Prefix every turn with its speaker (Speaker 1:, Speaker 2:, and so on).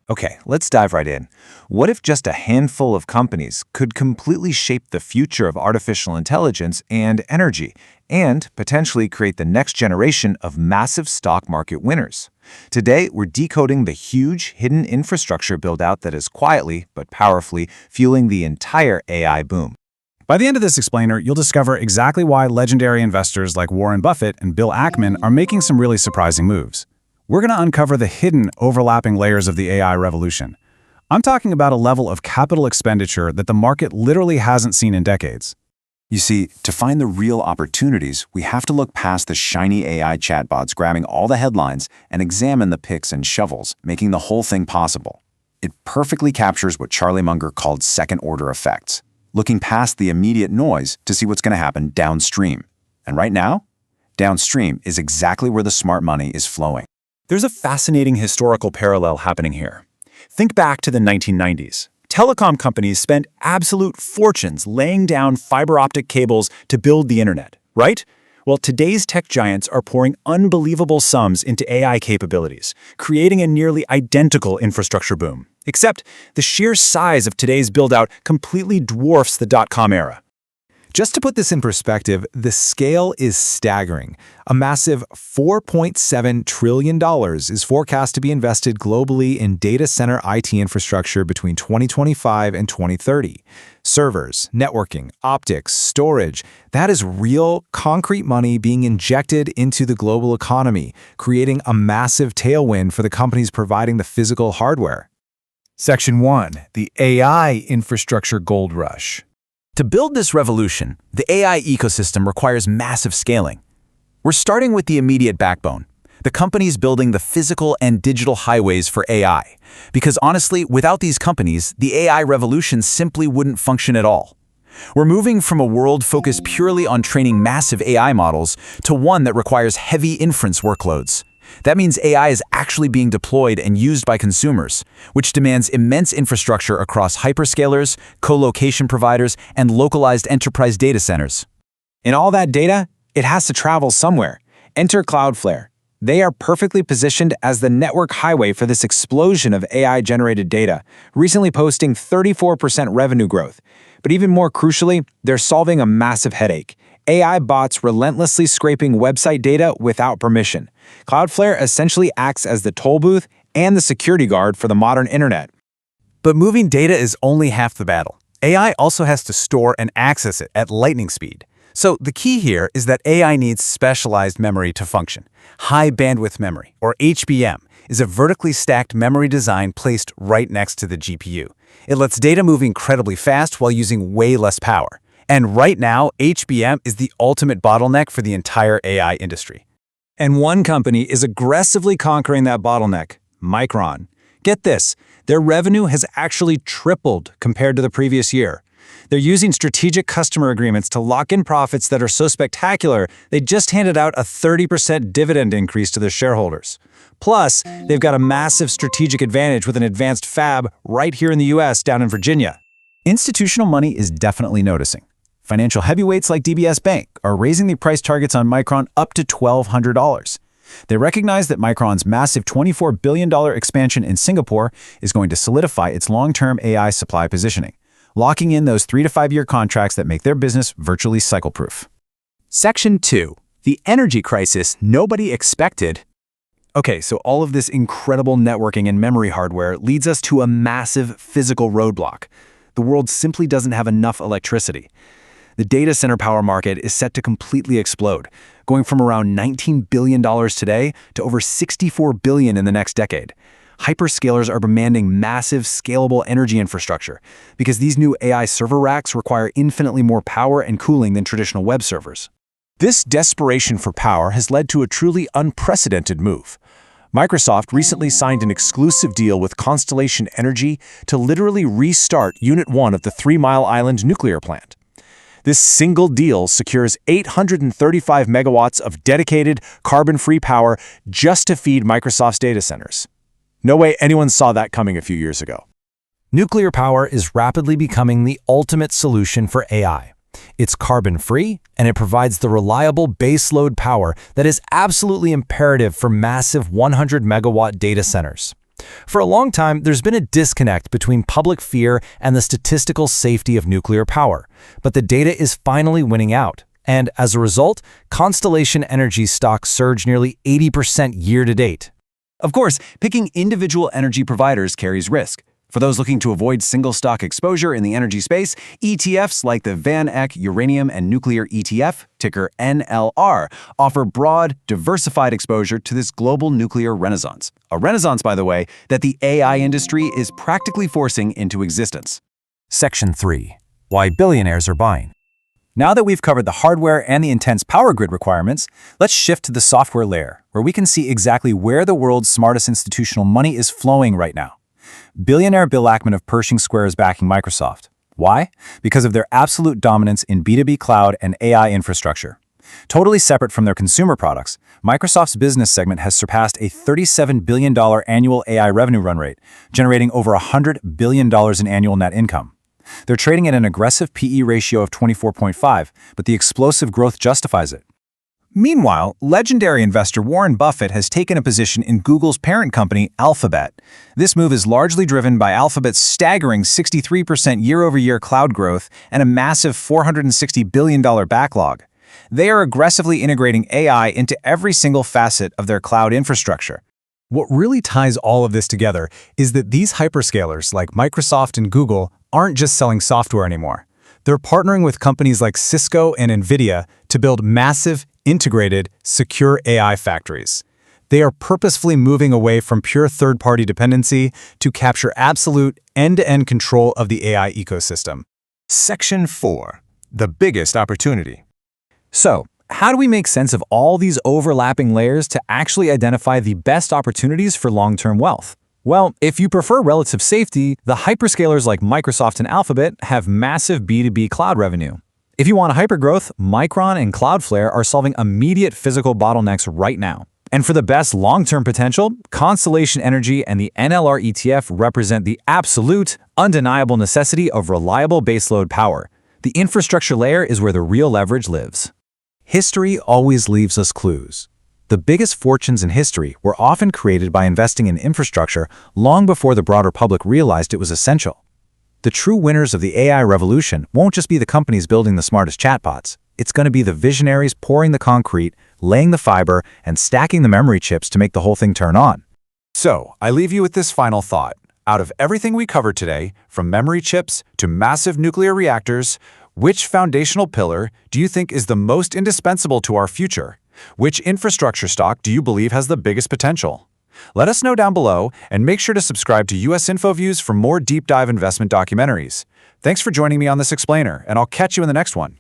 Speaker 1: Okay, let's dive right in. What if just a handful of companies could completely shape the future of artificial intelligence and energy, and potentially create the next generation of massive stock market winners? Today, we're decoding the huge hidden infrastructure build-out that is quietly but powerfully fueling the entire AI boom.
Speaker 2: By the end of this explainer, you'll discover exactly why legendary investors like Warren Buffett and Bill Ackman are making some really surprising moves. We're going to uncover the hidden, overlapping layers of the AI revolution. I'm talking about a level of capital expenditure that the market literally hasn't seen in decades.
Speaker 3: You see, to find the real opportunities, we have to look past the shiny AI chatbots grabbing all the headlines and examine the picks and shovels, making the whole thing possible. It perfectly captures what Charlie Munger called second-order effects, looking past the immediate noise to see what's going to happen downstream. And right now, downstream is exactly where the smart money is flowing.
Speaker 4: There's a fascinating historical parallel happening here. Think back to the 1990s. Telecom companies spent absolute fortunes laying down fiber optic cables to build the internet, right? Well, today's tech giants are pouring unbelievable sums into AI capabilities, creating a nearly identical infrastructure boom. Except the sheer size of today's build-out completely dwarfs the dot-com era.
Speaker 1: Just to put this in perspective, the scale is staggering. A massive $4.7 trillion is forecast to be invested globally in data center IT infrastructure between 2025 and 2030. Servers, networking, optics, storage, that is real, concrete money being injected into the global economy, creating a massive tailwind for the companies providing the physical hardware. Section 1. The AI Infrastructure Gold Rush.
Speaker 4: To build this revolution, the AI ecosystem requires massive scaling. We're starting with the immediate backbone, the companies building the physical and digital highways for AI. Because honestly, without these companies, the AI revolution simply wouldn't function at all. We're moving from a world focused purely on training massive AI models to one that requires heavy inference workloads. That means AI is actually being deployed and used by consumers, which demands immense infrastructure across hyperscalers, co-location providers, and localized enterprise data centers.
Speaker 1: And all that data, it has to travel somewhere. Enter Cloudflare. They are perfectly positioned as the network highway for this explosion of AI-generated data, recently posting 34% revenue growth. But even more crucially, they're solving a massive headache. AI bots relentlessly scraping website data without permission. Cloudflare essentially acts as the toll booth and the security guard for the modern internet.
Speaker 2: But moving data is only half the battle. AI also has to store and access it at lightning speed. So the key here is that AI needs specialized memory to function. High bandwidth memory, or HBM, is a vertically stacked memory design placed right next to the GPU. It lets data move incredibly fast while using way less power. And right now, HBM is the ultimate bottleneck for the entire AI industry.
Speaker 1: And one company is aggressively conquering that bottleneck, Micron. Get this, their revenue has actually tripled compared to the previous year. They're using strategic customer agreements to lock in profits that are so spectacular, they just handed out a 30% dividend increase to their shareholders. Plus, they've got a massive strategic advantage with an advanced fab right here in the US down in Virginia.
Speaker 2: Institutional money is definitely noticing. Financial heavyweights like DBS Bank are raising the price targets on Micron up to $1,200. They recognize that Micron's massive $24 billion expansion in Singapore is going to solidify its long-term AI supply positioning, locking in those 3 to 5 year contracts that make their business virtually cycle-proof.
Speaker 4: Section 2. The energy crisis nobody expected.
Speaker 1: Okay, so all of this incredible networking and memory hardware leads us to a massive physical roadblock. The world simply doesn't have enough electricity. The data center power market is set to completely explode, going from around $19 billion today to over $64 billion in the next decade. Hyperscalers are demanding massive, scalable energy infrastructure because these new AI server racks require infinitely more power and cooling than traditional web servers. This desperation for power has led to a truly unprecedented move. Microsoft recently signed an exclusive deal with Constellation Energy to literally restart Unit 1 of the 3 Mile Island nuclear plant. This single deal secures 835 megawatts of dedicated, carbon-free power just to feed Microsoft's data centers. No way anyone saw that coming a few years ago.
Speaker 5: Nuclear power is rapidly becoming the ultimate solution for AI. It's carbon-free, and it provides the reliable baseload power that is absolutely imperative for massive 100-megawatt data centers. For a long time, there's been a disconnect between public fear and the statistical safety of nuclear power, but the data is finally winning out. And as a result, Constellation Energy's stock surged nearly 80% year-to-date.
Speaker 1: Of course, picking individual energy providers carries risk. For those looking to avoid single-stock exposure in the energy space, ETFs like the Van Eck Uranium and Nuclear ETF, ticker NLR, offer broad, diversified exposure to this global nuclear renaissance. A renaissance, by the way, that the AI industry is practically forcing into existence.
Speaker 5: Section 3. Why billionaires are buying.
Speaker 2: Now that we've covered the hardware and the intense power grid requirements, let's shift to the software layer, where we can see exactly where the world's smartest institutional money is flowing right now. Billionaire Bill Ackman of Pershing Square is backing Microsoft. Why? Because of their absolute dominance in B2B cloud and AI infrastructure. Totally separate from their consumer products, Microsoft's business segment has surpassed a $37 billion annual AI revenue run rate, generating over $100 billion in annual net income. They're trading at an aggressive PE ratio of 24.5, but the explosive growth justifies it. Meanwhile, legendary investor Warren Buffett has taken a position in Google's parent company, Alphabet. This move is largely driven by Alphabet's staggering 63% year-over-year cloud growth and a massive $460 billion backlog. They are aggressively integrating AI into every single facet of their cloud infrastructure. What really ties all of this together is that these hyperscalers like Microsoft and Google aren't just selling software anymore. They're partnering with companies like Cisco and NVIDIA to build massive, integrated, secure AI factories. They are purposefully moving away from pure third-party dependency to capture absolute end-to-end control of the AI ecosystem.
Speaker 5: Section 4. The biggest opportunity. So, how do we make sense of all these overlapping layers to actually identify the best opportunities for long-term wealth? Well, if you prefer relative safety, the hyperscalers like Microsoft and Alphabet have massive B2B cloud revenue. If you want hypergrowth, Micron and Cloudflare are solving immediate physical bottlenecks right now. And for the best long-term potential, Constellation Energy and the NLR ETF represent the absolute, undeniable necessity of reliable baseload power. The infrastructure layer is where the real leverage lives. History always leaves us clues. The biggest fortunes in history were often created by investing in infrastructure long before the broader public realized it was essential. The true winners of the AI revolution won't just be the companies building the smartest chatbots. It's going to be the visionaries pouring the concrete, laying the fiber, and stacking the memory chips to make the whole thing turn on.
Speaker 2: So, I leave you with this final thought. Out of everything we covered today, from memory chips to massive nuclear reactors, which foundational pillar do you think is the most indispensable to our future? Which infrastructure stock do you believe has the biggest potential? Let us know down below, and make sure to subscribe to US Infoviews for more deep dive investment documentaries. Thanks for joining me on this explainer, and I'll catch you in the next one.